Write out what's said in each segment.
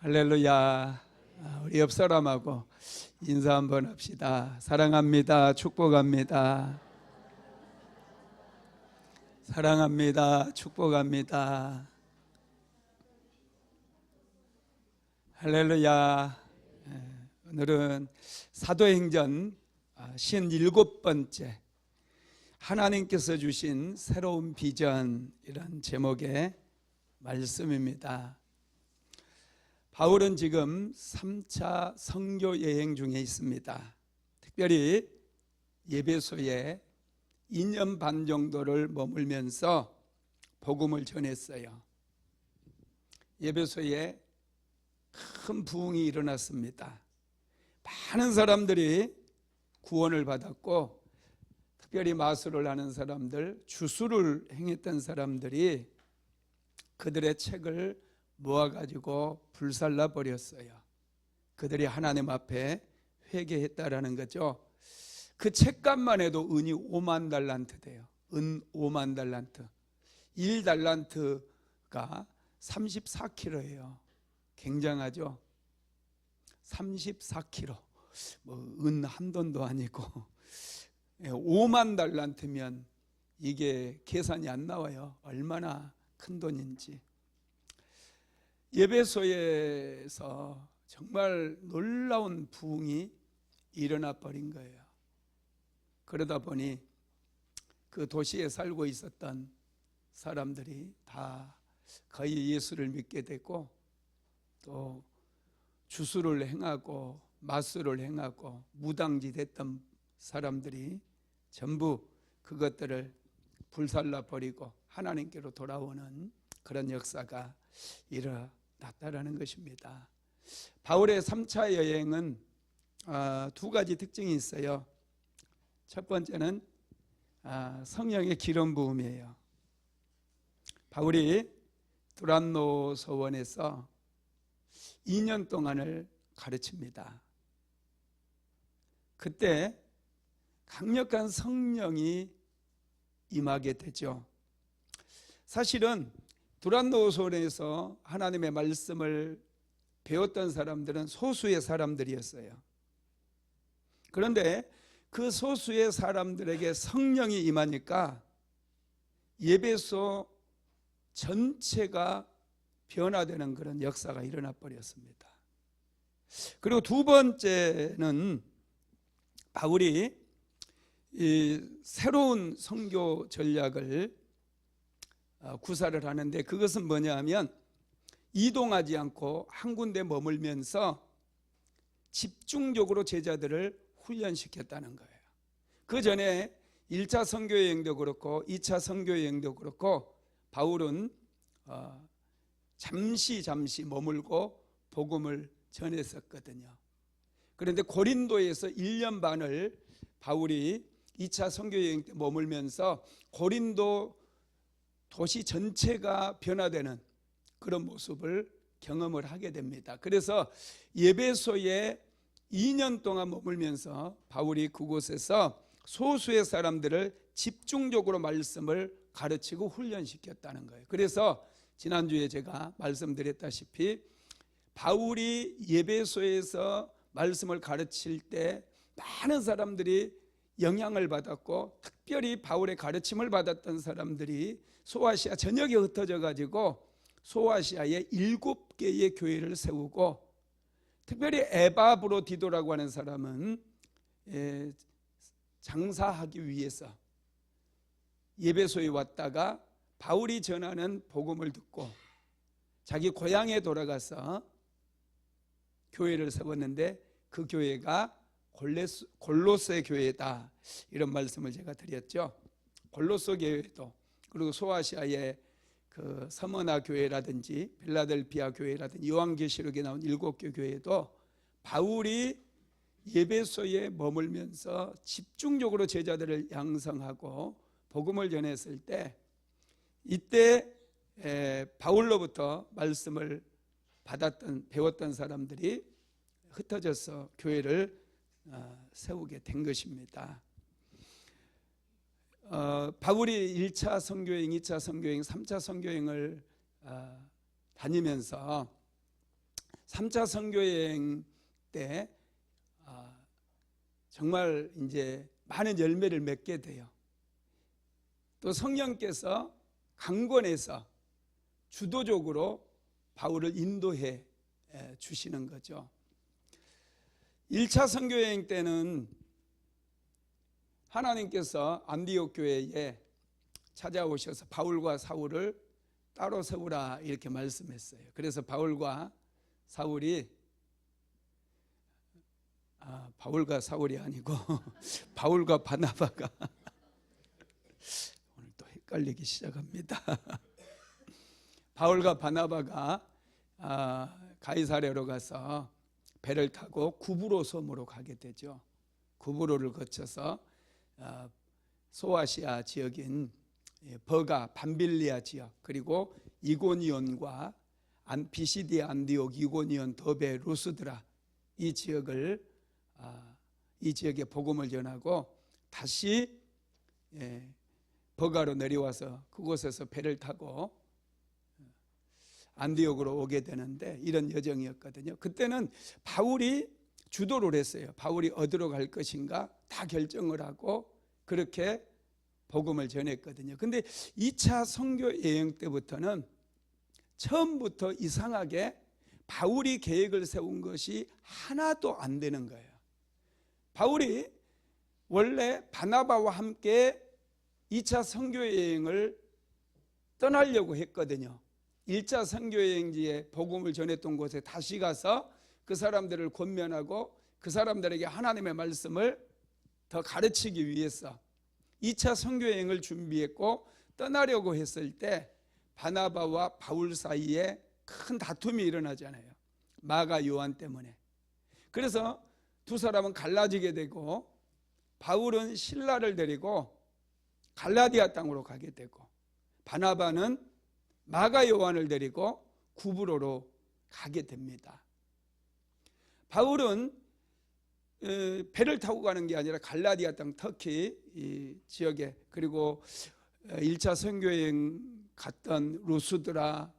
할렐루야. 우리 옆 사람하고 인사 한번 합시다. 사랑합니다. 축복합니다. 사랑합니다. 축복합니다. 할렐루야. 오늘은 사도행전 57번째 하나님께서 주신 새로운 비전이란 제목의 말씀입니다. 바울은 지금 3차 선교 여행 중에 있습니다. 특별히 에베소에 2년 반 정도를 머물면서 복음을 전했어요. 에베소에 큰 부흥이 일어났습니다. 많은 사람들이 구원을 받았고, 특별히 마술을 하는 사람들, 주술을 행했던 사람들이 그들의 책을 모아가지고 불살라 버렸어요. 그들이 하나님 앞에 회개했다라는 거죠. 그 책값만 해도 은이 5만 달란트 돼요. 은 5만 달란트. 1달란트가 34kg예요. 굉장하죠. 34kg. 은 한 돈도 아니고 5만 달란트면 이게 계산이 안 나와요. 얼마나 큰 돈인지. 에베소에서 정말 놀라운 부흥이 일어나 버린 거예요. 그러다 보니 그 도시에 살고 있었던 사람들이 다 거의 예수를 믿게 되고, 또 주술을 행하고 마술을 행하고 무당지 됐던 사람들이 전부 그것들을 불살라 버리고 하나님께로 돌아오는 그런 역사가 일어났다라는 것입니다. 바울의 3차 여행은 두 가지 특징이 있어요. 첫 번째는 성령의 기름 부음이에요. 바울이 두란노 서원에서 2년 동안을 가르칩니다. 그때 강력한 성령이 임하게 되죠. 사실은 두란노 서원에서 하나님의 말씀을 배웠던 사람들은 소수의 사람들이었어요. 그런데 그 소수의 사람들에게 성령이 임하니까 에베소 전체가 변화되는 그런 역사가 일어나 버렸습니다. 그리고 두 번째는 바울이 이 새로운 선교 전략을 구사를 하는데, 그것은 뭐냐 하면 이동하지 않고 한 군데 머물면서 집중적으로 제자들을 훈련시켰다는 거예요. 그 전에 1차 선교여행도 그렇고 2차 선교여행도 그렇고 바울은 잠시 머물고 복음을 전했었거든요. 그런데 고린도에서 1년 반을 바울이 2차 선교여행 때 머물면서 고린도 도시 전체가 변화되는 그런 모습을 경험을 하게 됩니다. 그래서 에베소에 2년 동안 머물면서 바울이 그곳에서 소수의 사람들을 집중적으로 말씀을 가르치고 훈련시켰다는 거예요. 그래서 지난주에 제가 말씀드렸다시피 바울이 에베소에서 말씀을 가르칠 때 많은 사람들이 영향을 받았고, 특별히 바울의 가르침을 받았던 사람들이 소아시아 전역에 흩어져 가지고 소아시아에 7개의 교회를 세우고, 특별히 에바브로디도라고 하는 사람은 장사하기 위해서 에베소에 왔다가 바울이 전하는 복음을 듣고 자기 고향에 돌아가서 교회를 세웠는데, 그 교회가 골로새 교회다, 이런 말씀을 제가 드렸죠. 골로새 교회도, 그리고 소아시아의 그 서머나 교회라든지 빌라델피아 교회라든지 요한계시록에 나온 7개 교회도 바울이 에베소에 머물면서 집중적으로 제자들을 양성하고 복음을 전했을 때, 이때 바울로부터 말씀을 배웠던 사람들이 흩어져서 교회를 세우게 된 것입니다. 바울이 1차 선교여행, 2차 선교여행, 3차 선교여행을 다니면서 3차 선교 여행 때 정말 이제 많은 열매를 맺게 돼요. 또 성령께서 강권해서 주도적으로 바울을 인도해 주시는 거죠. 1차 선교 여행 때는 하나님께서 안디옥 교회에 찾아오셔서 바울과 사울을 따로 세우라 이렇게 말씀했어요. 그래서 바울과 사울이 아니고 바울과 바나바가 오늘 또 헷갈리기 시작합니다. 바울과 바나바가 가이사랴로 가서 배를 타고 구브로 섬으로 가게 되죠. 구브로를 거쳐서 소아시아 지역인 버가 밤빌리아 지역, 그리고 이고니온과 비시디아 안디옥, 이고니온, 더베, 루스드라 이 지역에 복음을 전하고 다시 버가로 내려와서 그곳에서 배를 타고 안디옥으로 오게 되는데, 이런 여정이었거든요. 그때는 바울이 주도를 했어요. 바울이 어디로 갈 것인가 다 결정을 하고 그렇게 복음을 전했거든요. 근데 2차 선교 여행 때부터는 처음부터 이상하게 바울이 계획을 세운 것이 하나도 안 되는 거예요. 바울이 원래 바나바와 함께 2차 선교 여행을 떠나려고 했거든요. 1차 선교 여행지에 복음을 전했던 곳에 다시 가서 그 사람들을 권면하고 그 사람들에게 하나님의 말씀을 더 가르치기 위해서 2차 선교 여행을 준비했고 떠나려고 했을 때 바나바와 바울 사이에 큰 다툼이 일어나잖아요. 마가 요한 때문에. 그래서 두 사람은 갈라지게 되고 바울은 실라를 데리고 갈라디아 땅으로 가게 되고 바나바는 마가 요한을 데리고 구브로로 가게 됩니다. 바울은 배를 타고 가는 게 아니라 갈라디아 땅 터키 이 지역에, 그리고 1차 선교여행 갔던 루스드라,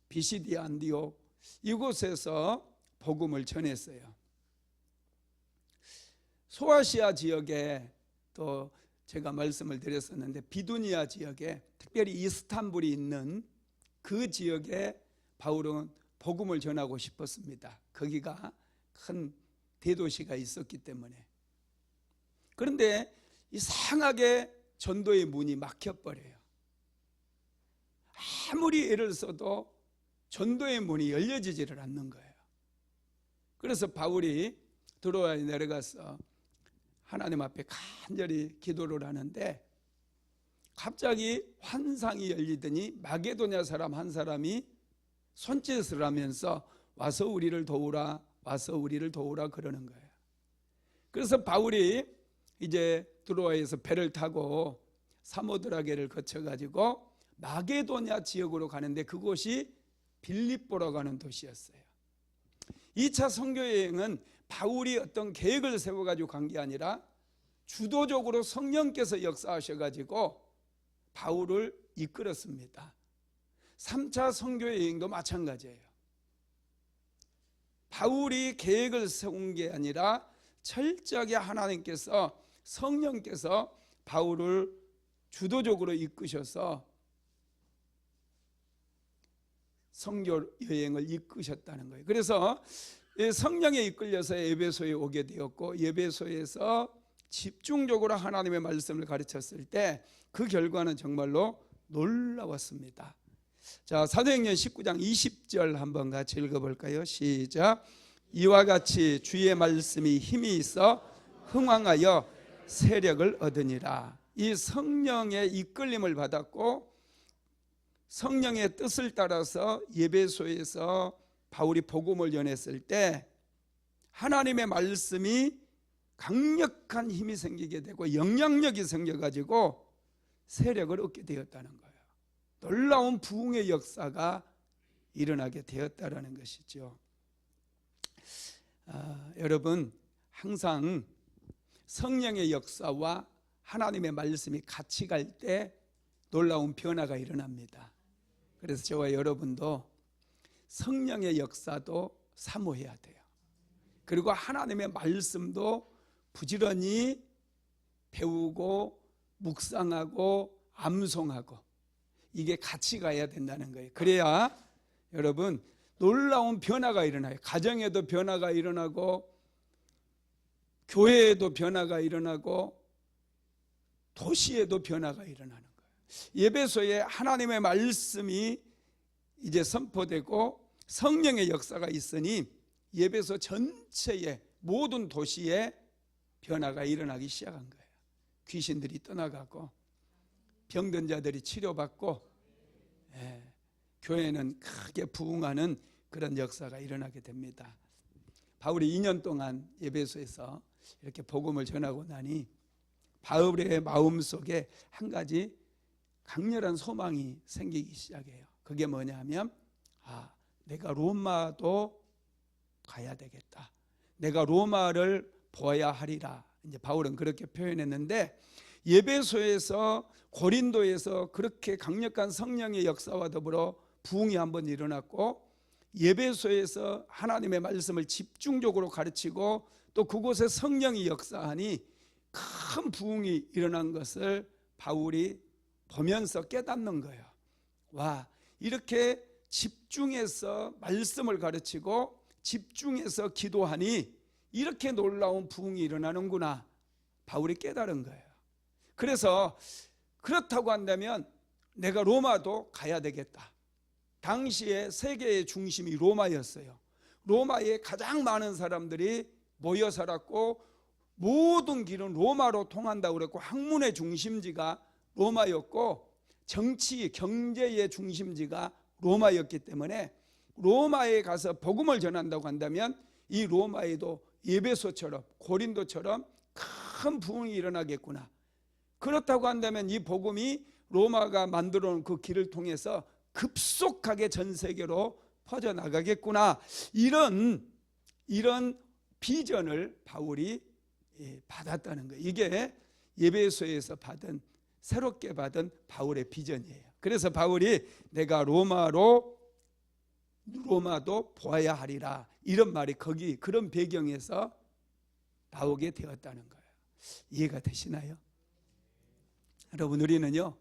비시디아 안디옥 이곳에서 복음을 전했어요. 소아시아 지역에 또 제가 말씀을 드렸었는데 비두니아 지역에, 특별히 이스탄불이 있는 그 지역에 바울은 복음을 전하고 싶었습니다. 거기가 큰 대도시가 있었기 때문에. 그런데 이상하게 전도의 문이 막혀버려요. 아무리 애를 써도 전도의 문이 열려지지를 않는 거예요. 그래서 바울이 드로아에 내려가서 하나님 앞에 간절히 기도를 하는데 갑자기 환상이 열리더니 마게도냐 사람 한 사람이 손짓을 하면서 와서 우리를 도우라, 와서 우리를 도우라 그러는 거예요. 그래서 바울이 이제 드로아에서 배를 타고 사모드라게를 거쳐가지고 마게도냐 지역으로 가는데 그곳이 빌립보라고 하는 도시였어요. 2차 선교여행은 바울이 어떤 계획을 세워가지고 간 게 아니라 주도적으로 성령께서 역사하셔가지고 바울을 이끌었습니다. 3차 선교여행도 마찬가지예요. 바울이 계획을 세운 게 아니라 철저하게 하나님께서, 성령께서 바울을 주도적으로 이끄셔서 선교 여행을 이끄셨다는 거예요. 그래서 성령에 이끌려서 에베소에 오게 되었고, 에베소에서 집중적으로 하나님의 말씀을 가르쳤을 때 그 결과는 정말로 놀라웠습니다. 자, 사도행전 19장 20절 한번 같이 읽어볼까요? 시작. 이와 같이 주의 말씀이 힘이 있어 흥왕하여 세력을 얻으니라. 이 성령의 이끌림을 받았고 성령의 뜻을 따라서 에베소에서 바울이 복음을 전했을 때 하나님의 말씀이 강력한 힘이 생기게 되고 영향력이 생겨가지고 세력을 얻게 되었다는 거예요. 놀라운 부흥의 역사가 일어나게 되었다는 것이죠. 여러분, 항상 성령의 역사와 하나님의 말씀이 같이 갈 때 놀라운 변화가 일어납니다. 그래서 저와 여러분도 성령의 역사도 사모해야 돼요. 그리고 하나님의 말씀도 부지런히 배우고 묵상하고 암송하고 이게 같이 가야 된다는 거예요. 그래야 여러분 놀라운 변화가 일어나요. 가정에도 변화가 일어나고 교회에도 변화가 일어나고 도시에도 변화가 일어나는 거예요. 예배소에 하나님의 말씀이 이제 선포되고 성령의 역사가 있으니 예배소 전체의 모든 도시에 변화가 일어나기 시작한 거예요. 귀신들이 떠나가고 병든 자들이 치료받고 교회는 크게 부흥하는 그런 역사가 일어나게 됩니다. 바울이 2년 동안 예배소에서 이렇게 복음을 전하고 나니 바울의 마음속에 한 가지 강렬한 소망이 생기기 시작해요. 그게 뭐냐면 내가 로마도 가야 되겠다. 내가 로마를 보아야 하리라. 이제 바울은 그렇게 표현했는데 예배소에서 고린도에서 그렇게 강력한 성령의 역사와 더불어 부흥이 한번 일어났고 예배소에서 하나님의 말씀을 집중적으로 가르치고 또 그곳에 성령이 역사하니 큰 부흥이 일어난 것을 바울이 보면서 깨닫는 거예요. 와, 이렇게 집중해서 말씀을 가르치고 집중해서 기도하니 이렇게 놀라운 부흥이 일어나는구나. 바울이 깨달은 거예요. 그래서 그렇다고 한다면 내가 로마도 가야 되겠다. 당시에 세계의 중심이 로마였어요. 로마에 가장 많은 사람들이 모여 살았고 모든 길은 로마로 통한다고 그랬고 학문의 중심지가 로마였고 정치, 경제의 중심지가 로마였기 때문에 로마에 가서 복음을 전한다고 한다면 이 로마에도 예배소처럼 고린도처럼 큰 부흥이 일어나겠구나. 그렇다고 한다면 이 복음이 로마가 만들어 놓은 그 길을 통해서 급속하게 전 세계로 퍼져나가겠구나. 이런 비전을 바울이 받았다는 거예요. 이게 예배소에서 새롭게 받은 바울의 비전이에요. 그래서 바울이 내가 로마도 보아야 하리라. 이런 말이 그런 배경에서 나오게 되었다는 거예요. 이해가 되시나요? 여러분, 우리는요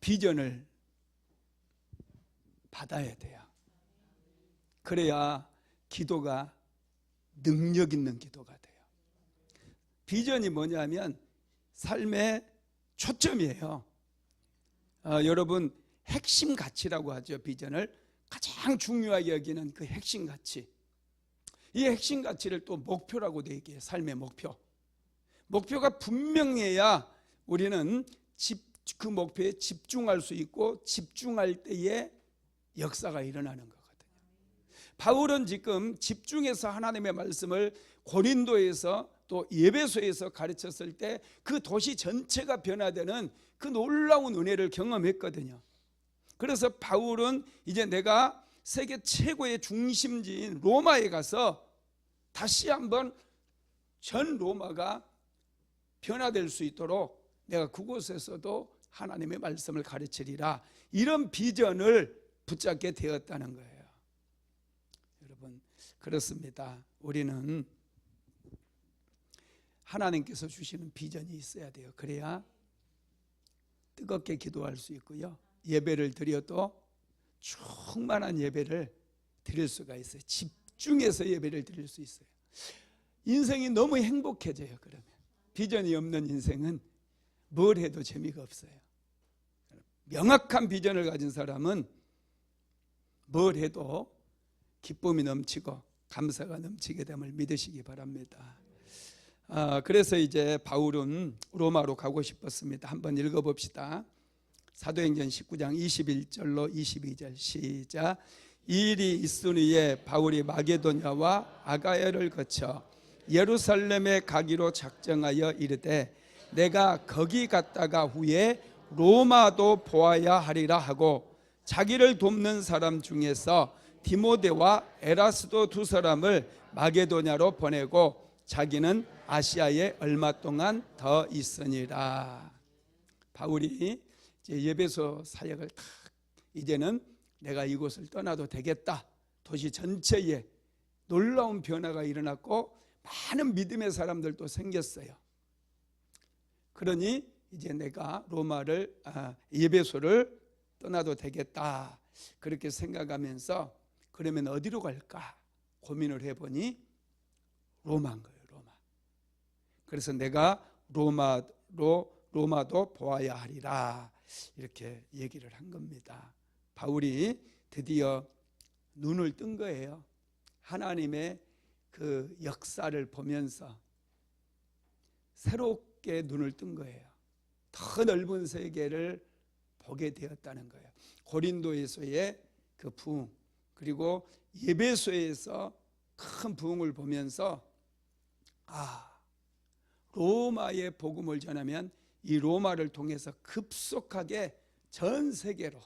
비전을 받아야 돼요. 그래야 기도가 능력 있는 기도가 돼요. 비전이 뭐냐면 삶의 초점이에요. 여러분, 핵심 가치라고 하죠. 비전을 가장 중요하게 여기는 그 핵심 가치. 이 핵심 가치를 또 목표라고 되어 있게 해요. 삶의 목표가 분명해야 우리는 그 목표에 집중할 수 있고 집중할 때에 역사가 일어나는 거거든요. 바울은 지금 집중해서 하나님의 말씀을 고린도에서 또 예배소에서 가르쳤을 때 그 도시 전체가 변화되는 그 놀라운 은혜를 경험했거든요. 그래서 바울은 이제 내가 세계 최고의 중심지인 로마에 가서 다시 한번 전 로마가 변화될 수 있도록 내가 그곳에서도 하나님의 말씀을 가르치리라. 이런 비전을 붙잡게 되었다는 거예요. 여러분, 그렇습니다. 우리는 하나님께서 주시는 비전이 있어야 돼요. 그래야 뜨겁게 기도할 수 있고요. 예배를 드려도 충만한 예배를 드릴 수가 있어요. 집중해서 예배를 드릴 수 있어요. 인생이 너무 행복해져요. 그러면 비전이 없는 인생은 뭘 해도 재미가 없어요. 명확한 비전을 가진 사람은 뭘 해도 기쁨이 넘치고 감사가 넘치게 됨을 믿으시기 바랍니다. 그래서 이제 바울은 로마로 가고 싶었습니다. 한번 읽어봅시다. 사도행전 19장 21절로 22절 시작. 이 일이 있은 후에 바울이 마게도냐와 아가야를 거쳐 예루살렘에 가기로 작정하여 이르되 내가 거기 갔다가 후에 로마도 보아야 하리라 하고 자기를 돕는 사람 중에서 디모데와 에라스도 두 사람을 마게도냐로 보내고 자기는 아시아에 얼마 동안 더 있으니라. 바울이 이제 예배소 사역을 이제는 내가 이곳을 떠나도 되겠다. 도시 전체에 놀라운 변화가 일어났고 많은 믿음의 사람들도 생겼어요. 그러니 이제 내가 에베소를 떠나도 되겠다 그렇게 생각하면서 그러면 어디로 갈까 고민을 해보니 로마인 거예요. 로마. 그래서 내가 로마도 보아야 하리라 이렇게 얘기를 한 겁니다. 바울이 드디어 눈을 뜬 거예요. 하나님의 그 역사를 보면서 새롭게 눈을 뜬 거예요. 더 넓은 세계를 보게 되었다는 거예요. 고린도에서의 그 부흥, 그리고 에베소에서 큰 부흥을 보면서 로마의 복음을 전하면 이 로마를 통해서 급속하게 전 세계로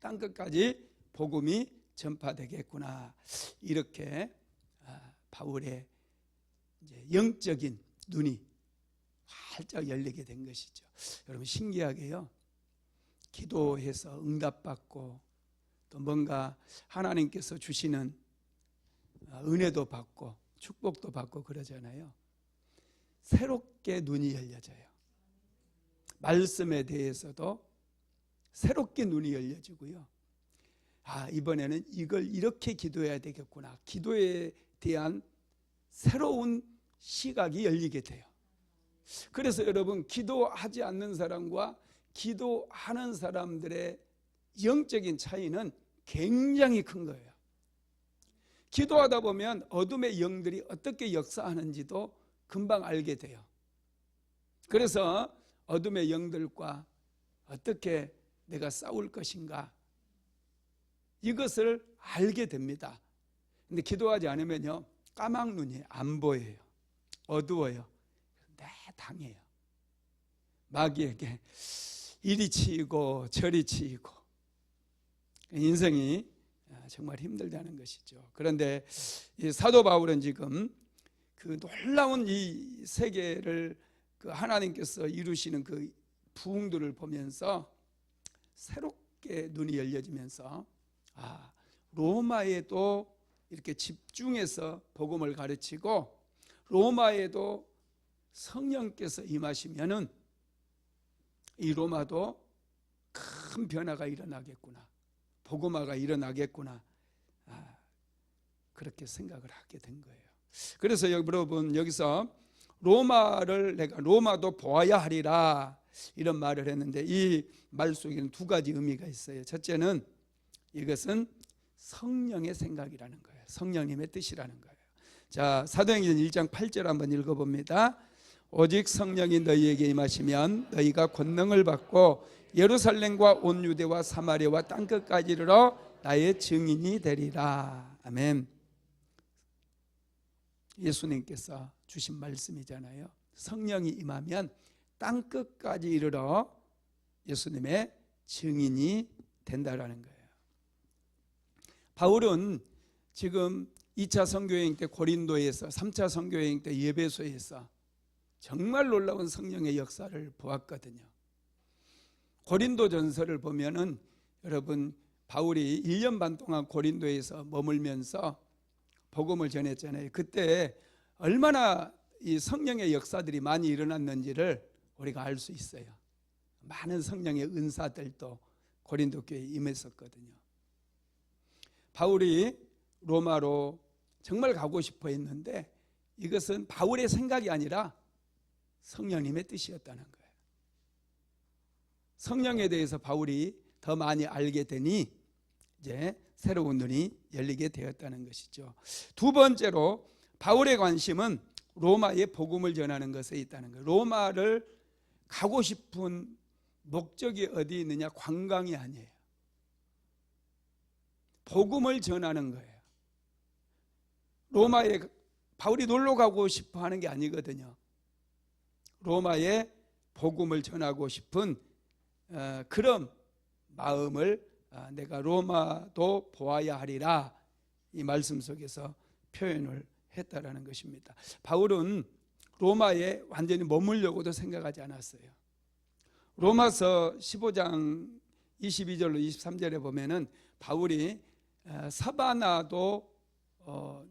땅끝까지 복음이 전파되겠구나. 이렇게 바울의 이제 영적인 눈이 활짝 열리게 된 것이죠. 여러분 신기하게요. 기도해서 응답받고 또 뭔가 하나님께서 주시는 은혜도 받고 축복도 받고 그러잖아요. 새롭게 눈이 열려져요. 말씀에 대해서도 새롭게 눈이 열려지고요. 이번에는 이걸 이렇게 기도해야 되겠구나. 기도에 대한 새로운 시각이 열리게 돼요. 그래서 여러분 기도하지 않는 사람과 기도하는 사람들의 영적인 차이는 굉장히 큰 거예요. 기도하다 보면 어둠의 영들이 어떻게 역사하는지도 금방 알게 돼요. 그래서 어둠의 영들과 어떻게 내가 싸울 것인가 이것을 알게 됩니다. 근데 기도하지 않으면요 까막눈이 안 보여요. 어두워요. 네, 당해요. 마귀에게 이리 치이고 저리 치이고 인생이 정말 힘들다는 것이죠. 그런데 이 사도 바울은 지금 그 놀라운 이 세계를 그 하나님께서 이루시는 그 부흥들을 보면서 새롭게 눈이 열려지면서 로마에도 이렇게 집중해서 복음을 가르치고 로마에도 성령께서 임하시면은 이 로마도 큰 변화가 일어나겠구나. 복음화가 일어나겠구나. 그렇게 생각을 하게 된 거예요. 그래서 여러분 여기서 내가 로마도 보아야 하리라 이런 말을 했는데 이 말 속에는 두 가지 의미가 있어요. 첫째는 이것은 성령의 생각이라는 거예요. 성령님의 뜻이라는 거예요. 자, 사도행전 1장 8절 한번 읽어봅니다. 오직 성령이 너희에게 임하시면 너희가 권능을 받고 예루살렘과 온 유대와 사마리아와 땅끝까지 이르러 나의 증인이 되리라. 아멘. 예수님께서 주신 말씀이잖아요. 성령이 임하면 땅끝까지 이르러 예수님의 증인이 된다라는 거예요. 바울은 지금 2차 선교여행 때 고린도에서 3차 선교여행 때 에베소에서 정말 놀라운 성령의 역사를 보았거든요. 고린도 전서를 보면은 여러분 바울이 1년 반 동안 고린도에서 머물면서 복음을 전했잖아요. 그때 얼마나 이 성령의 역사들이 많이 일어났는지를 우리가 알 수 있어요. 많은 성령의 은사들도 고린도 교회에 임했었거든요. 바울이 로마로 정말 가고 싶어 했는데 이것은 바울의 생각이 아니라 성령님의 뜻이었다는 거예요. 성령에 대해서 바울이 더 많이 알게 되니 이제 새로운 눈이 열리게 되었다는 것이죠. 두 번째로 바울의 관심은 로마의 복음을 전하는 것에 있다는 거예요. 로마를 가고 싶은 목적이 어디 있느냐? 관광이 아니에요. 복음을 전하는 거예요. 로마에 바울이 놀러 가고 싶어 하는 게 아니거든요. 로마에 복음을 전하고 싶은 그런 마음을 내가 로마도 보아야 하리라 이 말씀 속에서 표현을 했다라는 것입니다. 바울은 로마에 완전히 머물려고도 생각하지 않았어요. 로마서 15장 22절로 23절에 보면은 바울이 사바나도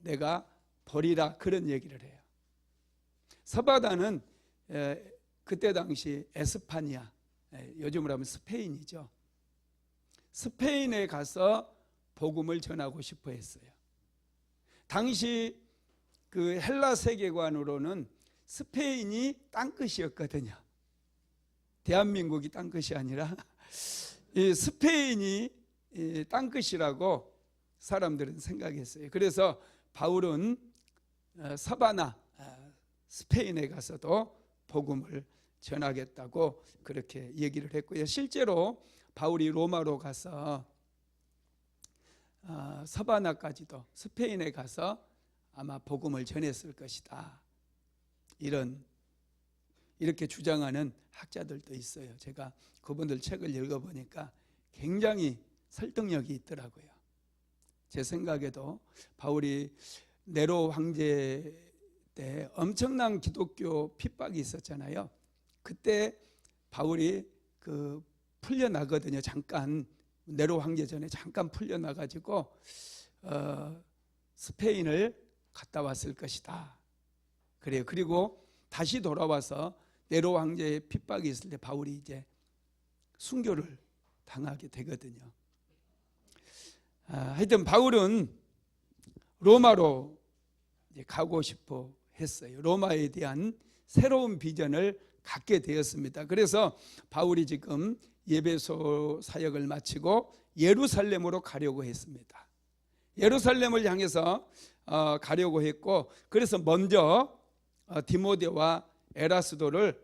내가 버리라 그런 얘기를 해요. 서바나는 그때 당시 에스파니아, 요즘으로 하면 스페인이죠. 스페인에 가서 복음을 전하고 싶어 했어요. 당시 그 헬라 세계관으로는 스페인이 땅끝이었거든요. 대한민국이 땅끝이 아니라 이 스페인이 땅끝이라고 사람들은 생각했어요. 그래서 바울은 서바나 스페인에 가서도 복음을 전하겠다고 그렇게 얘기를 했고요. 실제로 바울이 로마로 가서 서바나까지도 스페인에 가서 아마 복음을 전했을 것이다. 이렇게 주장하는 학자들도 있어요. 제가 그분들 책을 읽어보니까 굉장히 설득력이 있더라고요. 제 생각에도 바울이 네로 황제 때 엄청난 기독교 핍박이 있었잖아요. 그때 바울이 풀려나거든요. 잠깐 네로 황제 전에 잠깐 풀려나가지고 스페인을 갔다 왔을 것이다. 그래요. 그리고 다시 돌아와서 네로 황제의 핍박이 있을 때 바울이 이제 순교를 당하게 되거든요. 하여튼 바울은 로마로 이제 가고 싶어 했어요. 로마에 대한 새로운 비전을 갖게 되었습니다. 그래서 바울이 지금 에베소 사역을 마치고 예루살렘으로 가려고 했습니다. 예루살렘을 향해서 가려고 했고, 그래서 먼저 디모데와 에라스도를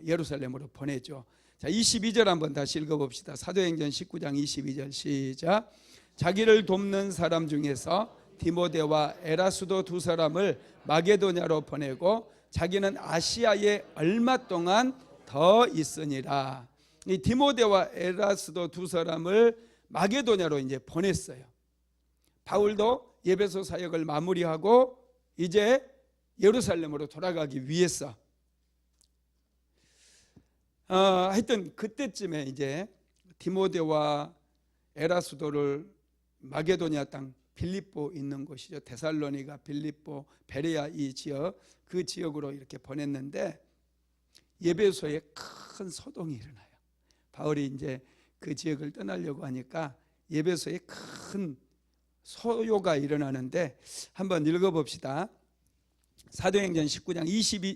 예루살렘으로 보내죠. 자, 22절 한번 다시 읽어봅시다. 사도행전 19장 22절 시작. 자기를 돕는 사람 중에서 디모데와 에라스도 두 사람을 마게도냐로 보내고 자기는 아시아에 얼마 동안 더 있으니라. 이 디모데와 에라스도 두 사람을 마게도냐로 이제 보냈어요. 바울도 에베소 사역을 마무리하고 이제 예루살렘으로 돌아가기 위해서 하여튼 그때쯤에 이제 디모데와 에라스도를 마게도냐 땅 빌립보 있는 곳이죠. 데살로니가, 빌립보, 베레아 이 지역, 그 지역으로 이렇게 보냈는데 에베소에 큰 소동이 일어나요. 바울이 이제 그 지역을 떠나려고 하니까 에베소에 큰 소요가 일어나는데 한번 읽어봅시다. 사도행전 19장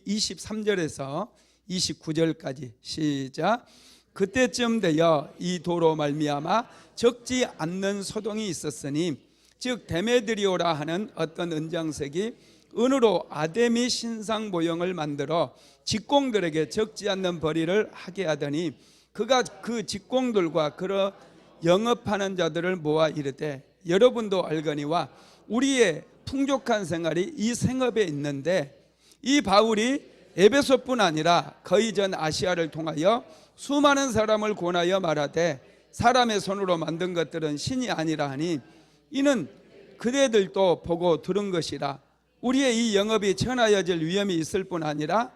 23절에서 29절까지 시작. 그때쯤 되어 이 도로 말미암아 적지 않는 소동이 있었으니 즉 데메드리오라 하는 어떤 은장색이 은으로 아데미 신상 모형을 만들어 직공들에게 적지 않는 벌이를 하게 하더니 그가 그 직공들과 그러 영업하는 자들을 모아 이르되 여러분도 알거니와 우리의 풍족한 생활이 이 생업에 있는데 이 바울이 에베소뿐 아니라 거의 전 아시아를 통하여 수많은 사람을 권하여 말하되 사람의 손으로 만든 것들은 신이 아니라 하니 이는 그대들도 보고 들은 것이라. 우리의 이 영업이 천하여질 위험이 있을 뿐 아니라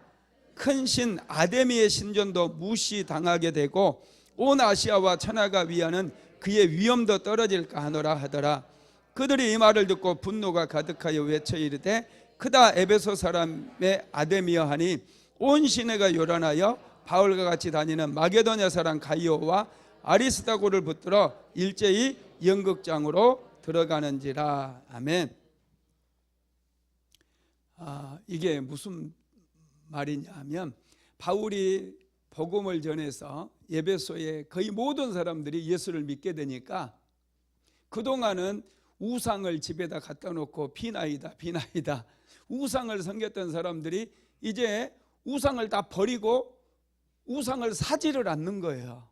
큰 신 아데미의 신전도 무시당하게 되고 온 아시아와 천하가 위하는 그의 위엄도 떨어질까 하노라 하더라. 그들이 이 말을 듣고 분노가 가득하여 외쳐 이르되 크다 에베소 사람의 아데미여 하니 온 시내가 요란하여 바울과 같이 다니는 마게도냐 사람 가이오와 아리스다고를 붙들어 일제히 연극장으로 들어가는지라. 아멘. 이게 무슨 말이냐 하면 바울이 복음을 전해서 에베소의 거의 모든 사람들이 예수를 믿게 되니까 그동안은 우상을 집에다 갖다 놓고 비나이다 우상을 섬겼던 사람들이 이제 우상을 다 버리고 우상을 사지를 않는 거예요.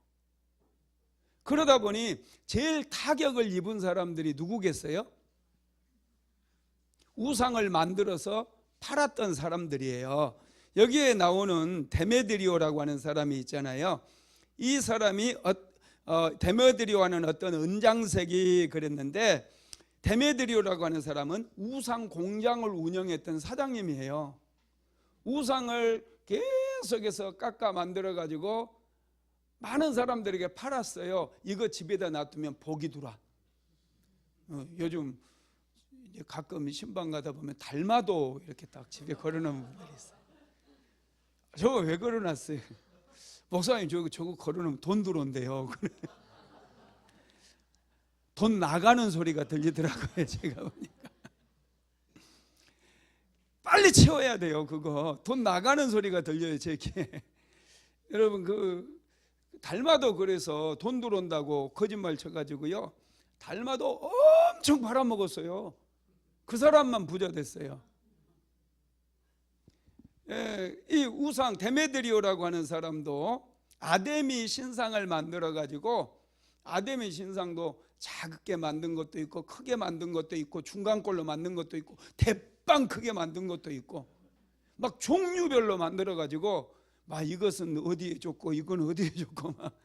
그러다 보니 제일 타격을 입은 사람들이 누구겠어요? 우상을 만들어서 팔았던 사람들이에요. 여기에 나오는 데메드리오라고 하는 사람이 있잖아요. 이 사람이 데메드리오라는 어떤 은장색이 그랬는데 데메드리오라고 하는 사람은 우상 공장을 운영했던 사장님이에요. 우상을 계속해서 깎아 만들어 가지고 많은 사람들에게 팔았어요. 이거 집에다 놔두면 복이 들어와. 요즘 가끔 신방 가다 보면 달마도 이렇게 딱 집에 걸어놓은 분들이 있어요. 저거 왜 걸어놨어요? 목사님 저거 걸어놓으면 돈 들어온대요. 돈 나가는 소리가 들리더라고요. 제가 보니까 빨리 채워야 돼요. 그거 돈 나가는 소리가 들려요. 제게. 여러분 그 달마도 그래서 돈 들어온다고 거짓말 쳐가지고요, 달마도 엄청 팔아먹었어요. 그 사람만 부자 됐어요. 이 우상 데메드리오라고 하는 사람도 아데미 신상을 만들어 가지고, 아데미 신상도 작게 만든 것도 있고 크게 만든 것도 있고 중간꼴로 만든 것도 있고 대빵 크게 만든 것도 있고 막 종류별로 만들어 가지고 막 이것은 어디에 좋고 이건 어디에 좋고 막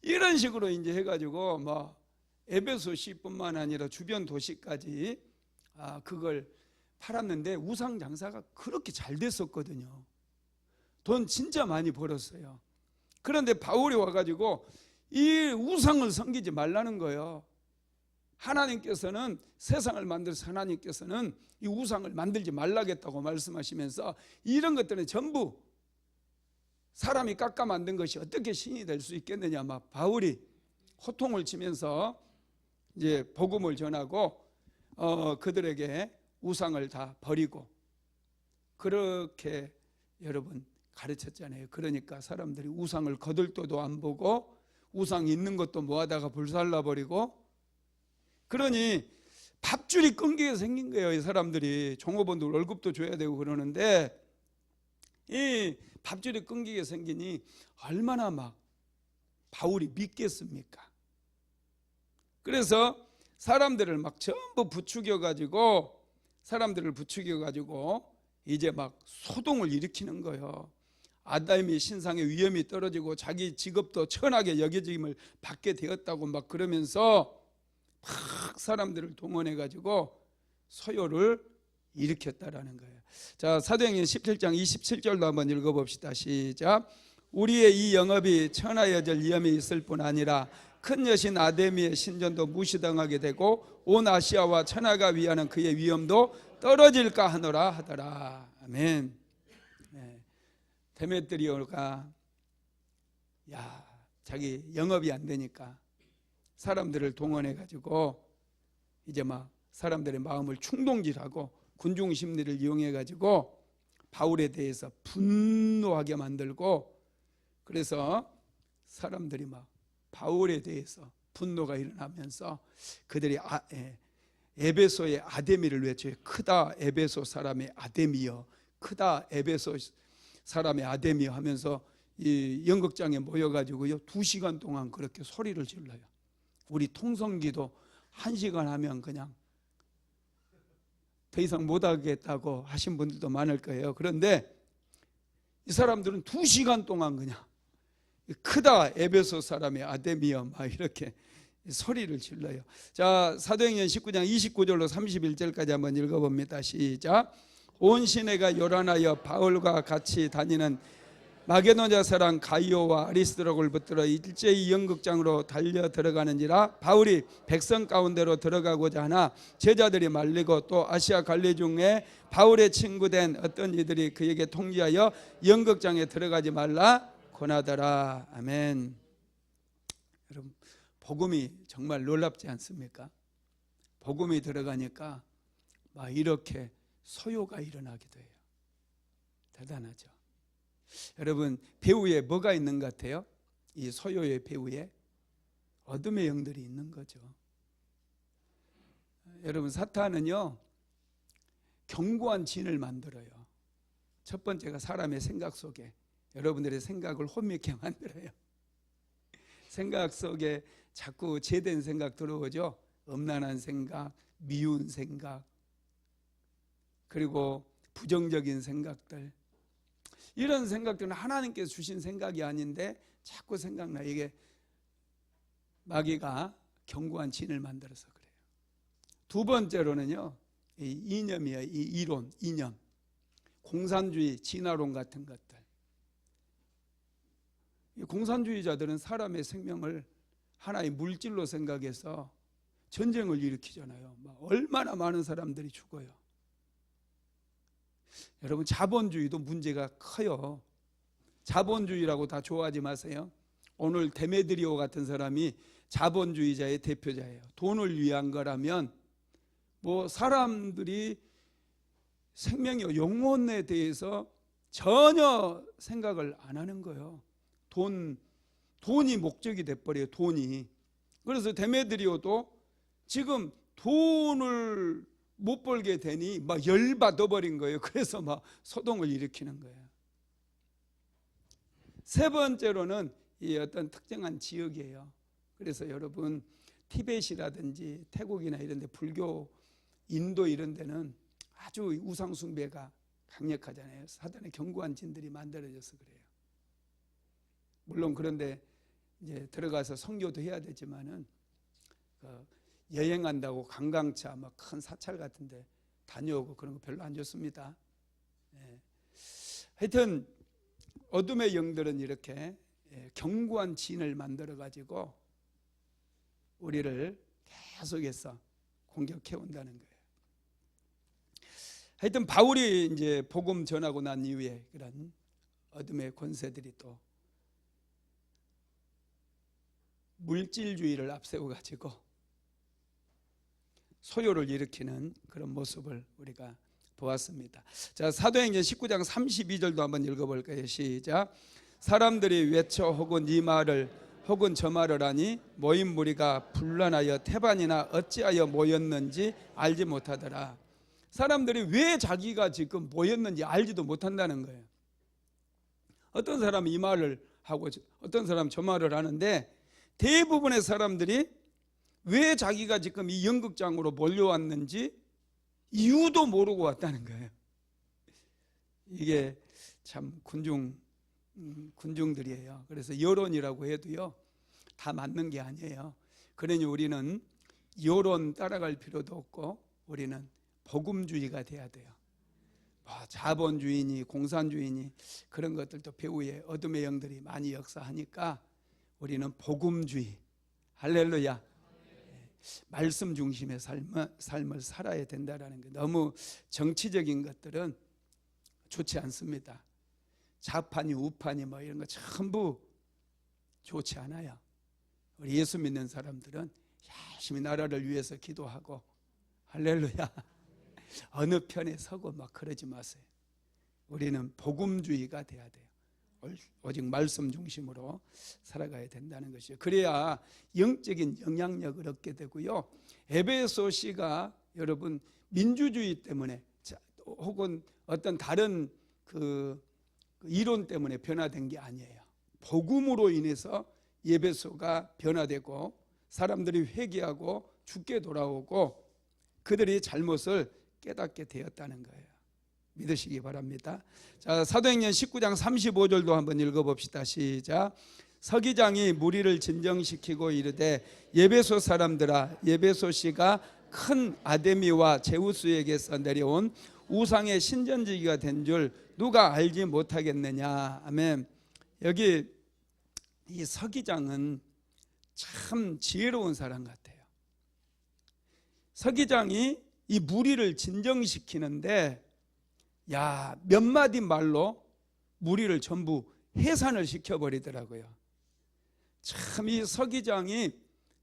이런 식으로 이제 해가지고 막 에베소시뿐만 아니라 주변 도시까지 그걸 팔았는데 우상 장사가 그렇게 잘 됐었거든요. 돈 진짜 많이 벌었어요. 그런데 바울이 와가지고 이 우상을 섬기지 말라는 거예요. 하나님께서는 세상을 만들어서 하나님께서는 이 우상을 만들지 말라겠다고 말씀하시면서 이런 것들은 전부 사람이 깎아 만든 것이 어떻게 신이 될 수 있겠느냐, 막 바울이 호통을 치면서 이제 복음을 전하고 그들에게 우상을 다 버리고 그렇게 여러분 가르쳤잖아요. 그러니까 사람들이 우상을 거들떠도 안 보고 우상 있는 것도 모아다가 불살라 버리고, 그러니 밥줄이 끊기게 생긴 거예요. 이 사람들이 종업원들 월급도 줘야 되고 그러는데 이 밥줄이 끊기게 생기니 얼마나 막 바울이 믿겠습니까? 그래서 사람들을 막 전부 부추겨 가지고 이제 막 소동을 일으키는 거예요. 아담이 신상의 위험이 떨어지고 자기 직업도 천하게 여겨짐을 받게 되었다고 막 그러면서 막 사람들을 동원해 가지고 소요를 일으켰다라는 거예요. 자, 사도행전 17장 27절도 한번 읽어봅시다. 시작. 우리의 이 영업이 천하여절 위험이 있을 뿐 아니라 큰 여신 아데미의 신전도 무시당하게 되고 온 아시아와 천하가 위하는 그의 위엄도 떨어질까 하노라 하더라. 아멘. 네. 데메트리오가 자기 영업이 안 되니까 사람들을 동원해 가지고 이제 막 사람들의 마음을 충동질하고 군중 심리를 이용해 가지고 바울에 대해서 분노하게 만들고, 그래서 사람들이 막 바울에 대해서 분노가 일어나면서 그들이 에베소의 아데미를 외쳐요. 크다 에베소 사람의 아데미여, 크다 에베소 사람의 아데미여 하면서 이 연극장에 모여가지고요 2시간 동안 그렇게 소리를 질러요. 우리 통성기도 1시간 하면 그냥 더 이상 못하겠다고 하신 분들도 많을 거예요. 그런데 이 사람들은 2시간 동안 그냥 크다 에베소 사람의 아데미여 막 이렇게 소리를 질러요. 자, 사도행전 19장 29절로 31절까지 한번 읽어봅니다. 시작. 온 시내가 요란하여 바울과 같이 다니는 마게도냐 사람 가이오와 아리스도락을 붙들어 일제히 연극장으로 달려 들어가는지라 바울이 백성 가운데로 들어가고자 하나 제자들이 말리고 또 아시아 갈리 중에 바울의 친구된 어떤 이들이 그에게 통지하여 연극장에 들어가지 말라 권하더라. 아멘. 여러분, 복음이 정말 놀랍지 않습니까? 복음이 들어가니까 막 이렇게 소요가 일어나게 돼요. 대단하죠. 여러분, 배후에 뭐가 있는 것 같아요? 이 소요의 배후에 어둠의 영들이 있는 거죠. 여러분, 사탄은요 견고한 진을 만들어요. 첫 번째가 사람의 생각 속에 여러분들의 생각을 혼미케 만들어요. 생각 속에 자꾸 죄된 생각 들어오죠. 음란한 생각, 미운 생각, 그리고 부정적인 생각들, 이런 생각들은 하나님께서 주신 생각이 아닌데 자꾸 생각나. 이게 마귀가 견고한 진을 만들어서 그래요. 두 번째로는요 이 이념이에요. 이 이론, 이념, 공산주의, 진화론 같은 것들. 이 공산주의자들은 사람의 생명을 하나의 물질로 생각해서 전쟁을 일으키잖아요. 얼마나 많은 사람들이 죽어요. 여러분, 자본주의도 문제가 커요. 자본주의라고 다 좋아하지 마세요. 오늘 데메드리오 같은 사람이 자본주의자의 대표자예요. 돈을 위한 거라면 사람들이 생명의 영혼에 대해서 전혀 생각을 안 하는 거예요. 돈이 목적이 돼버려요. 돈이. 그래서 데메드리오도 지금 돈을 못 벌게 되니 열받아 버린 거예요. 그래서 소동을 일으키는 거예요. 세 번째로는 이 어떤 특정한 지역이에요. 그래서 여러분, 티벳이라든지 태국이나 이런 데 불교, 인도 이런 데는 아주 우상 숭배가 강력하잖아요. 사단의 견고한 진들이 만들어져서 그래요. 물론 그런데 이제 들어가서 선교도 해야 되지만은 여행한다고 관광차 큰 사찰 같은데 다녀오고 그런 거 별로 안 좋습니다. 하여튼 어둠의 영들은 이렇게 견고한 진을 만들어 가지고 우리를 계속해서 공격해 온다는 거예요. 하여튼 바울이 이제 복음 전하고 난 이후에 그런 어둠의 권세들이 또 물질주의를 앞세워 가지고 소요를 일으키는 그런 모습을 우리가 보았습니다. 자, 사도행전 19장 32절도 한번 읽어볼까요? 시작. 사람들이 외쳐 혹은 이 말을 혹은 저 말을 하니 모인 무리가 분란하여 태반이나 어찌하여 모였는지 알지 못하더라. 사람들이 왜 자기가 지금 모였는지 알지도 못한다는 거예요. 어떤 사람은 이 말을 하고 어떤 사람은 저 말을 하는데 대부분의 사람들이 왜 자기가 지금 이 연극장으로 몰려왔는지 이유도 모르고 왔다는 거예요. 이게 참 군중들이에요. 그래서 여론이라고 해도요, 다 맞는 게 아니에요. 그러니 우리는 여론 따라갈 필요도 없고 우리는 복음주의가 돼야 돼요. 자본주의니 공산주의니 그런 것들도 배후에 어둠의 영들이 많이 역사하니까 우리는 복음주의, 할렐루야, 말씀 중심의 삶을 살아야 된다는 게, 너무 정치적인 것들은 좋지 않습니다. 좌파니 우파니 이런 거 전부 좋지 않아요. 우리 예수 믿는 사람들은 열심히 나라를 위해서 기도하고, 할렐루야, 어느 편에 서고 그러지 마세요. 우리는 복음주의가 돼야 돼요. 오직 말씀 중심으로 살아가야 된다는 것이죠. 그래야 영적인 영향력을 얻게 되고요. 에베소시가 여러분 민주주의 때문에 혹은 어떤 다른 그 이론 때문에 변화된 게 아니에요. 복음으로 인해서 에베소가 변화되고 사람들이 회개하고 주께 돌아오고 그들이 잘못을 깨닫게 되었다는 거예요. 믿으시기 바랍니다. 자, 사도행전 19장 35절도 한번 읽어봅시다. 시작. 서기장이 무리를 진정시키고 이르되 예베소 사람들아, 예베소시가 큰 아데미와 제우스에게서 내려온 우상의 신전지기가 된 줄 누가 알지 못하겠느냐. 아멘. 여기 이 서기장은 참 지혜로운 사람 같아요. 서기장이 이 무리를 진정시키는데 몇 마디 말로 무리를 전부 해산을 시켜버리더라고요. 참 이 서기장이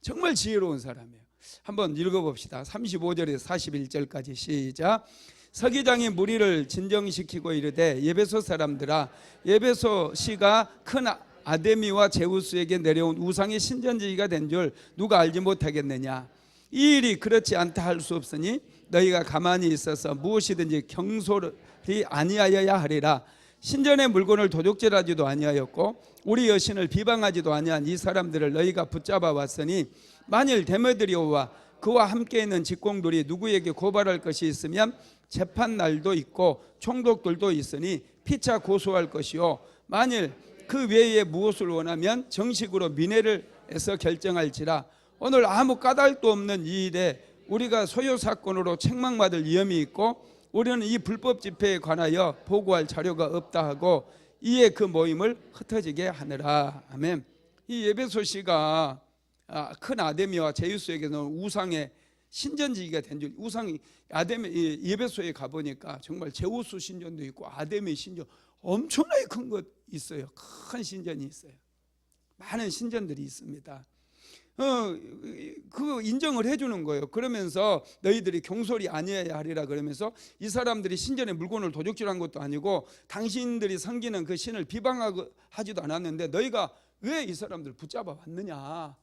정말 지혜로운 사람이에요. 한번 읽어봅시다. 35절에서 41절까지 시작. 서기장이 무리를 진정시키고 이르되 예베소 사람들아, 예베소시가 큰 아데미와 제우스에게 내려온 우상의 신전지기가 된 줄 누가 알지 못하겠느냐. 이 일이 그렇지 않다 할 수 없으니 너희가 가만히 있어서 무엇이든지 경솔히 아니하여야 하리라. 신전의 물건을 도둑질하지도 아니하였고 우리 여신을 비방하지도 아니한 이 사람들을 너희가 붙잡아 왔으니 만일 데메드리오와 그와 함께 있는 직공들이 누구에게 고발할 것이 있으면 재판날도 있고 총독들도 있으니 피차 고소할 것이요, 만일 그 외에 무엇을 원하면 정식으로 미네를에서 결정할지라. 오늘 아무 까닭도 없는 이 일에 우리가 소요 사건으로 책망받을 위험이 있고 우리는 이 불법 집회에 관하여 보고할 자료가 없다 하고 이에 그 모임을 흩어지게 하느라. 아멘. 이 에베소시가 큰 아데미와 제우스에게는 우상의 신전지기가 된 줄, 우상이 아데미 예배소에 가보니까 정말 제우스 신전도 있고 아데미 신전 엄청나게 큰 것 있어요. 큰 신전이 있어요. 많은 신전들이 있습니다. 그 인정을 해주는 거예요. 그러면서 너희들이 경솔이 아니어야 하리라 그러면서 이 사람들이 신전에 물건을 도적질한 것도 아니고 당신들이 섬기는 그 신을 비방하지도 않았는데 너희가 왜 이 사람들을 붙잡아 왔느냐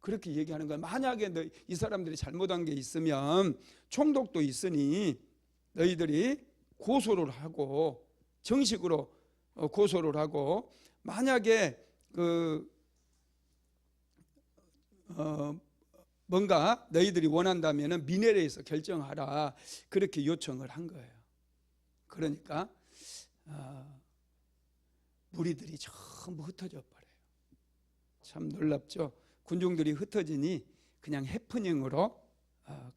그렇게 얘기하는 거예요. 만약에 이 사람들이 잘못한 게 있으면 총독도 있으니 너희들이 고소를 하고 정식으로 고소를 하고 만약에 뭔가 너희들이 원한다면 민회에서 결정하라 그렇게 요청을 한 거예요. 그러니까 무리들이 전부 흩어져 버려요. 참 놀랍죠. 군중들이 흩어지니 그냥 해프닝으로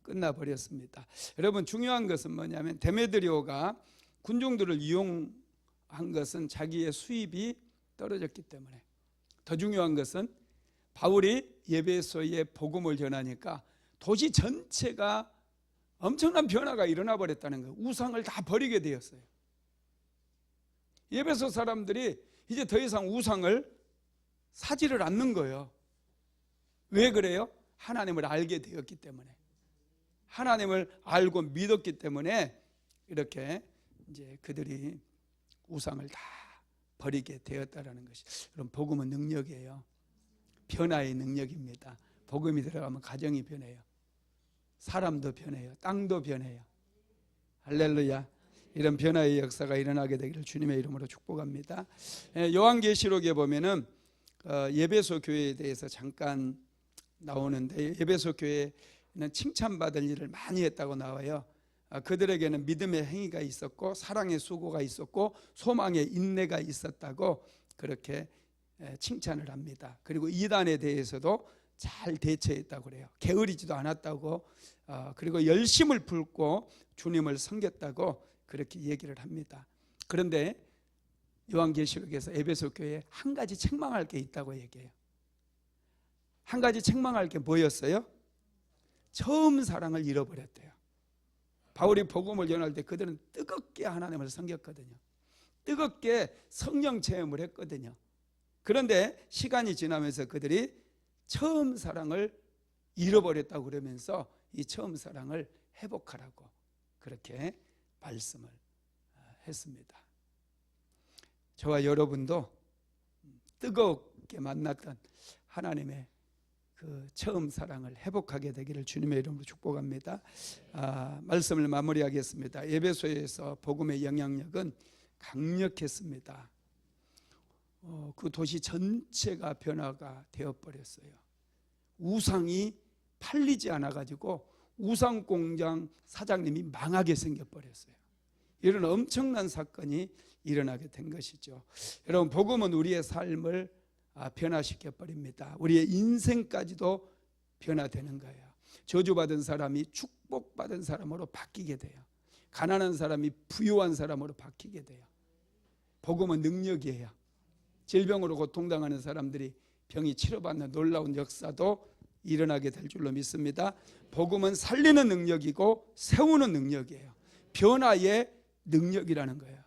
끝나버렸습니다. 여러분 중요한 것은 뭐냐면 데메드리오가 군중들을 이용한 것은 자기의 수입이 떨어졌기 때문에, 더 중요한 것은 바울이 예배소에 복음을 전하니까 도시 전체가 엄청난 변화가 일어나 버렸다는 거예요. 우상을 다 버리게 되었어요. 예배소 사람들이 이제 더 이상 우상을 사지를 않는 거예요. 왜 그래요? 하나님을 알게 되었기 때문에, 하나님을 알고 믿었기 때문에 이렇게 이제 그들이 우상을 다 버리게 되었다라는 것이, 여러분 복음은 능력이에요. 변화의 능력입니다. 복음이 들어가면 가정이 변해요. 사람도 변해요. 땅도 변해요. 할렐루야. 이런 변화의 역사가 일어나게 되기를 주님의 이름으로 축복합니다. 요한계시록에 보면은 예배소 교회에 대해서 잠깐 나오는데, 예배소 교회는 칭찬받을 일을 많이 했다고 나와요. 그들에게는 믿음의 행위가 있었고 사랑의 수고가 있었고 소망의 인내가 있었다고 그렇게 칭찬을 합니다. 그리고 이단에 대해서도 잘 대처했다고 그래요. 게으르지도 않았다고, 그리고 열심을 품고 주님을 섬겼다고 그렇게 얘기를 합니다. 그런데 요한계시록에서 에베소 교회에 한 가지 책망할 게 있다고 얘기해요. 한 가지 책망할 게 뭐였어요? 처음 사랑을 잃어버렸대요. 바울이 복음을 전할 때 그들은 뜨겁게 하나님을 섬겼거든요. 뜨겁게 성령 체험을 했거든요. 그런데 시간이 지나면서 그들이 처음 사랑을 잃어버렸다고 그러면서 이 처음 사랑을 회복하라고 그렇게 말씀을 했습니다. 저와 여러분도 뜨겁게 만났던 하나님의 그 처음 사랑을 회복하게 되기를 주님의 이름으로 축복합니다. 말씀을 마무리하겠습니다. 에베소에서 복음의 영향력은 강력했습니다. 그 도시 전체가 변화가 되어버렸어요. 우상이 팔리지 않아가지고 우상 공장 사장님이 망하게 생겨버렸어요. 이런 엄청난 사건이 일어나게 된 것이죠. 여러분 복음은 우리의 삶을 변화시켜 버립니다. 우리의 인생까지도 변화되는 거예요. 저주받은 사람이 축복받은 사람으로 바뀌게 돼요. 가난한 사람이 부유한 사람으로 바뀌게 돼요. 복음은 능력이에요. 질병으로 고통당하는 사람들이 병이 치료받는 놀라운 역사도 일어나게 될 줄로 믿습니다. 복음은 살리는 능력이고 세우는 능력이에요. 변화의 능력이라는 거예요.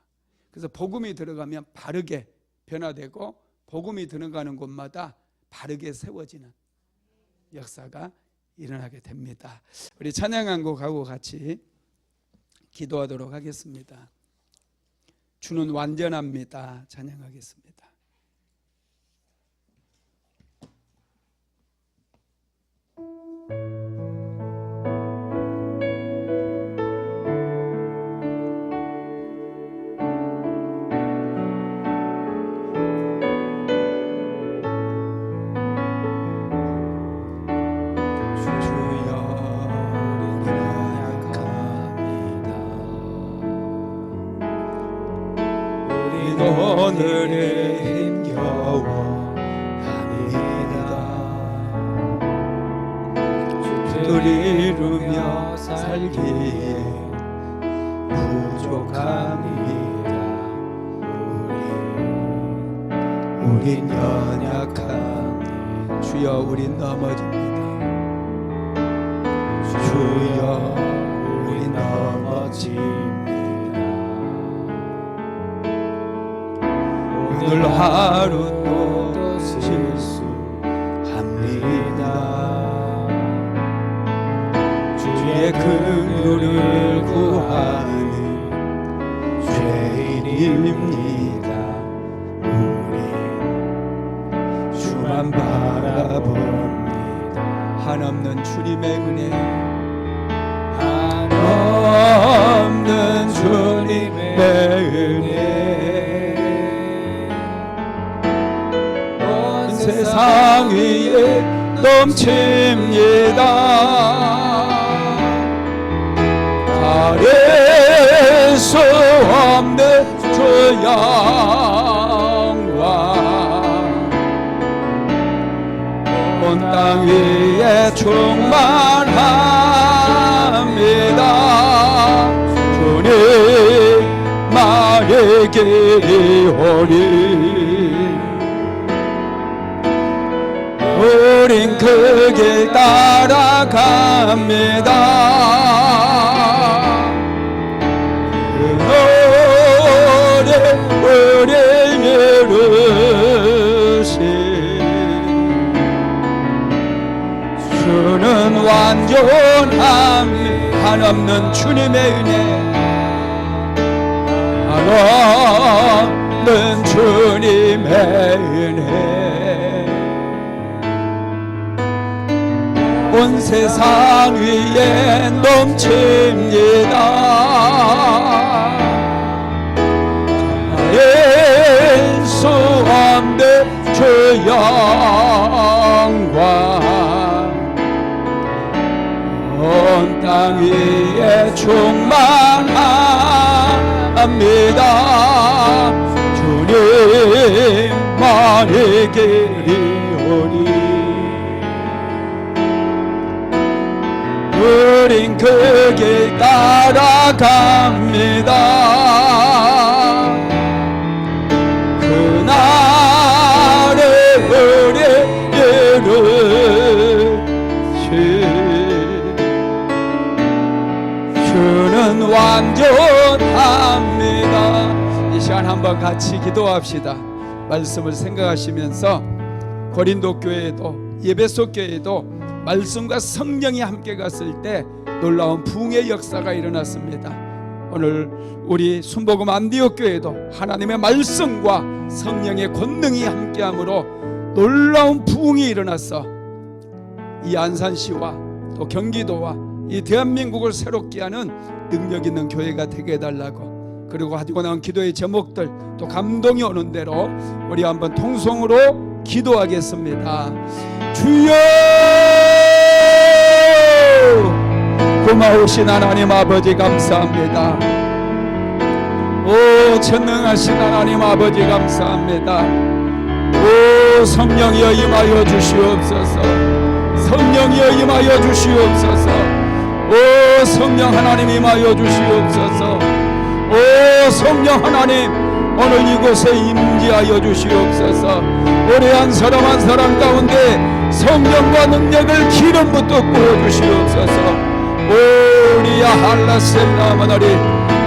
그래서 복음이 들어가면 바르게 변화되고 복음이 들어가는 곳마다 바르게 세워지는 역사가 일어나게 됩니다. 우리 찬양한 곡하고 같이 기도하도록 하겠습니다. 주는 완전합니다. 찬양하겠습니다. 오늘의 힘겨워 합니다. 주를 이루며 살기에 부족합니다. 우린 연약하니 주여 우린 넘어집니다. 주여 우리 넘어집니다. 오늘 하루 또 실수합니다. 주의 긍휼을 구하는 죄인입니다. 우린 주만 바라봅니다. 한없는 주님의 은혜, 한없는 주님의 은혜 온 세상 위에 넘칩니다. 가릴 수 없는 주 영광 온 땅 위에 충만합니다. 주님 말의 길이 오리 우린 그 길 따라갑니다. 그 노래 우리 이루신 주는 완전함이 한없는 주님의 은혜, 한없는 주님의 은혜 온 세상 위에 넘칩니다. 가릴 수 없는 주 영광 온 땅 위에 충만합니다. 주님만의 길이 오니 우린 그 길 따라갑니다. 그날에 우리 이루신 주는 완전합니다. 이 시간 한번 같이 기도합시다. 말씀을 생각하시면서 고린도 교회에도 예배소 교회에도 말씀과 성령이 함께 갔을 때 놀라운 부흥의 역사가 일어났습니다. 오늘 우리 순복음 안디옥 교회도 하나님의 말씀과 성령의 권능이 함께함으로 놀라운 부흥이 일어났어 이 안산시와 또 경기도와 이 대한민국을 새롭게 하는 능력 있는 교회가 되게 해달라고, 그리고 가지고 나온 기도의 제목들 또 감동이 오는 대로 우리 한번 통성으로 기도하겠습니다. 주여, 고마우신 하나님 아버지 감사합니다. 오 전능하신 하나님 아버지 감사합니다. 오 성령이여 임하여 주시옵소서. 성령이여 임하여 주시옵소서. 오 성령 하나님 임하여 주시옵소서. 오 성령 하나님 오늘 이곳에 임재하여 주시옵소서. 우리 한 사람 한 사람 가운데 성령과 능력을 기름부터 부어주시옵소서. 오리야 할라셀라마나리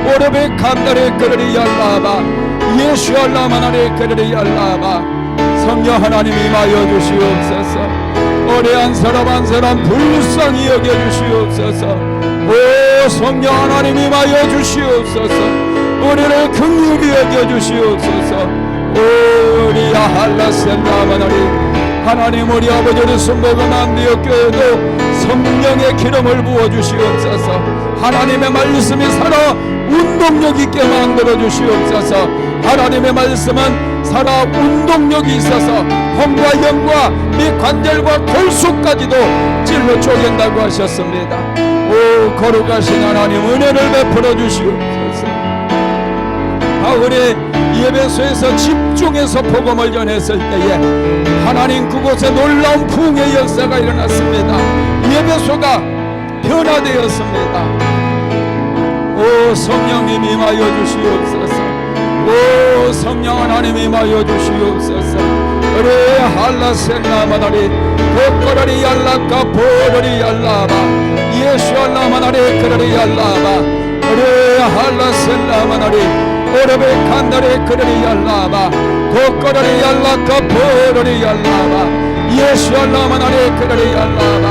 오르베 칸다레 그르리 yar라바 예수 할라마나레 그르리 yar라바. 성령 하나님 임하여 주시옵소서. 우리 한 사람 한 사람 불쌍히 여겨주시옵소서. 오 성령 하나님 임하여 주시옵소서. 우리를 긍휼히 여겨주시옵소서. 오리야 할라셀라마나리 하나님 우리 아버지를 순복음 안디옥 교회도 성령의 기름을 부어주시옵소서. 하나님의 말씀이 살아 운동력 있게 만들어 주시옵소서. 하나님의 말씀은 살아 운동력이 있어서 혼과 영과 및 관절과 골수까지도 찔러 쪼갠다고 하셨습니다. 오 거룩하신 하나님 은혜를 베풀어 주시옵소서. 바울이 예배소에서 집중해서 복음을 전했을 때에 하나님 그곳에 놀라운 부흥의 역사가 일어났습니다. 예배소가 변화되었습니다. 오 성령님 임하여 주시옵소서. 오 성령 하나님 임하여 주시옵소서. 어레 할라셀라마나리 도꼬라리 알라카 보르리 알라바 예수 알라마나리 그러리 알라바 어레 할라셀라마나리 오르베 칸다리 그러리 알라바 도꼬라리 알라카 보르리 알라바 예수 알라마나리 그러리 알라바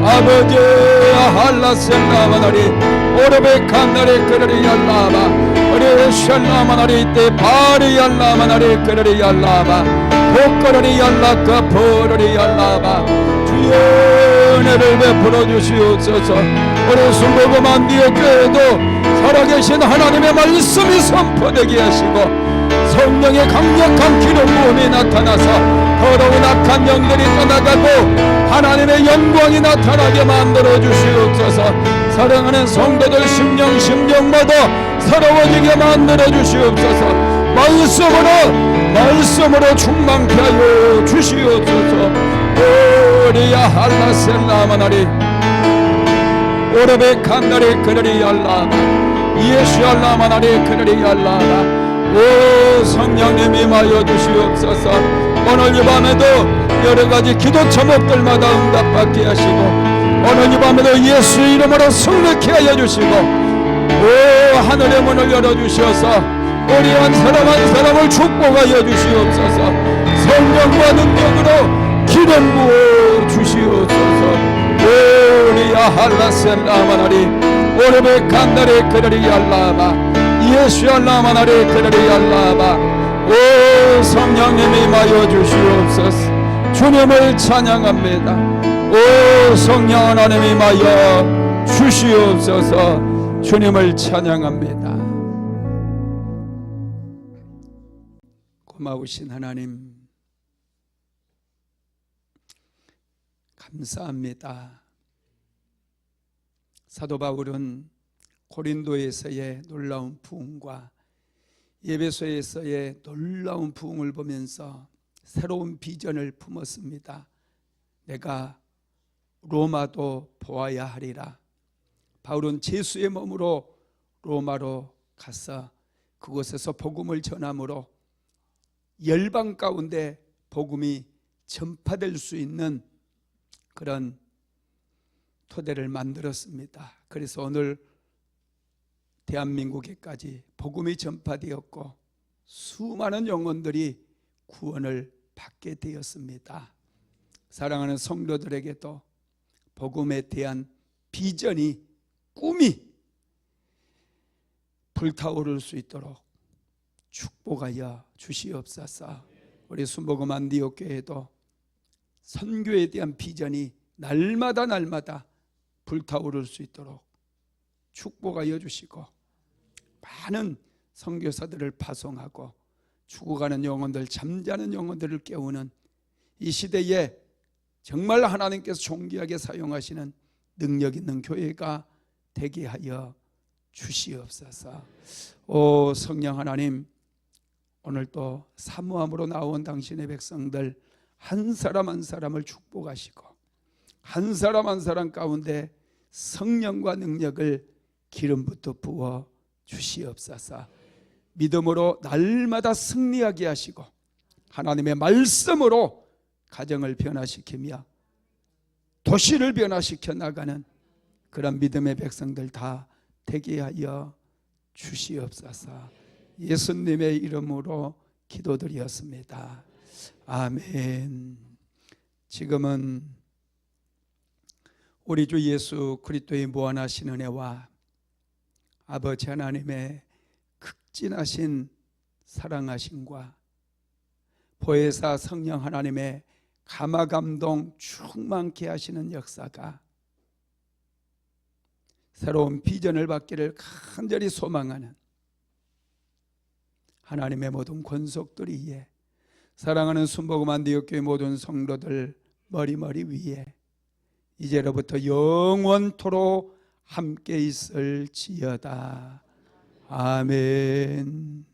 아버지 할라셀라마나리 오르베 칸다리 그러리 알라바 어레 샬라마나리 때 바리 알라마나리 그러리 알라바 도꼬라리 알라카 보르리 알라바 주여 은혜를 베풀어 주시옵소서. 우리 순복음 안디옥교회도 살아계신 하나님의 말씀이 선포되게 하시고 성령의 강력한 기름 부음이 나타나서 더러운 악한 영들이 떠나가고 하나님의 영광이 나타나게 만들어 주시옵소서. 사랑하는 성도들 심령마다 새로워지게 만들어 주시옵소서. 말씀으로 충만케 하여 주시옵소서. 오리야 할라셀라마나리 오르베 칸나리 그러리 알라바 예수 알라마나리 그러리 알라바 오 성령님 임하여 주시옵소서. 오늘 이 밤에도 여러가지 기도 제목들마다 응답받게 하시고 오늘 이 밤에도 예수 이름으로 승리케 하여 주시고 오 하늘의 문을 열어주셔서 우리 한 사람을 축복하여 주시옵소서. 성령과 능력으로 기름 부어 주시옵소서. 오리야 할라셀라마나리 오르베 칸다레 그러리 알라바 예수 알라마나레 그러리 알라바 오 성령님 임하여 주시옵소서. 주님을 찬양합니다. 오 성령 하나님 임하여 주시옵소서. 주님을 찬양합니다. 고마우신 하나님 감사합니다. 사도 바울은 고린도에서의 놀라운 부흥과 에베소에서의 놀라운 부흥을 보면서 새로운 비전을 품었습니다. 내가 로마도 보아야 하리라. 바울은 제수의 몸으로 로마로 가서 그곳에서 복음을 전함으로 열방 가운데 복음이 전파될 수 있는 그런 토대를 만들었습니다. 그래서 오늘 대한민국에까지 복음이 전파되었고 수많은 영혼들이 구원을 받게 되었습니다. 사랑하는 성도들에게도 복음에 대한 비전이 꿈이 불타오를 수 있도록 축복하여 주시옵소서. 우리 순복음 안디옥교회도 선교에 대한 비전이 날마다 불타오를 수 있도록 축복하여 주시고 많은 선교사들을 파송하고 죽어가는 영혼들, 잠자는 영혼들을 깨우는 이 시대에 정말 하나님께서 존귀하게 사용하시는 능력 있는 교회가 되게 하여 주시옵소서. 오 성령 하나님, 오늘 또 사모함으로 나온 당신의 백성들 한 사람 한 사람을 축복하시고 한 사람 한 사람 가운데 성령과 능력을 기름부터 부어 주시옵소서. 믿음으로 날마다 승리하게 하시고 하나님의 말씀으로 가정을 변화시키며 도시를 변화시켜 나가는 그런 믿음의 백성들 다 되게 하여 주시옵소서. 예수님의 이름으로 기도드렸습니다. 아멘. 지금은 우리 주 예수 그리스도의 무한하신 은혜와 아버지 하나님의 극진하신 사랑하심과 보혜사 성령 하나님의 감화감동 충만케 하시는 역사가 새로운 비전을 받기를 간절히 소망하는 하나님의 모든 권속들 위에 사랑하는 순복음 안디옥교회 모든 성도들 머리 위에 이제로부터 영원토록 함께 있을지어다. 아멘.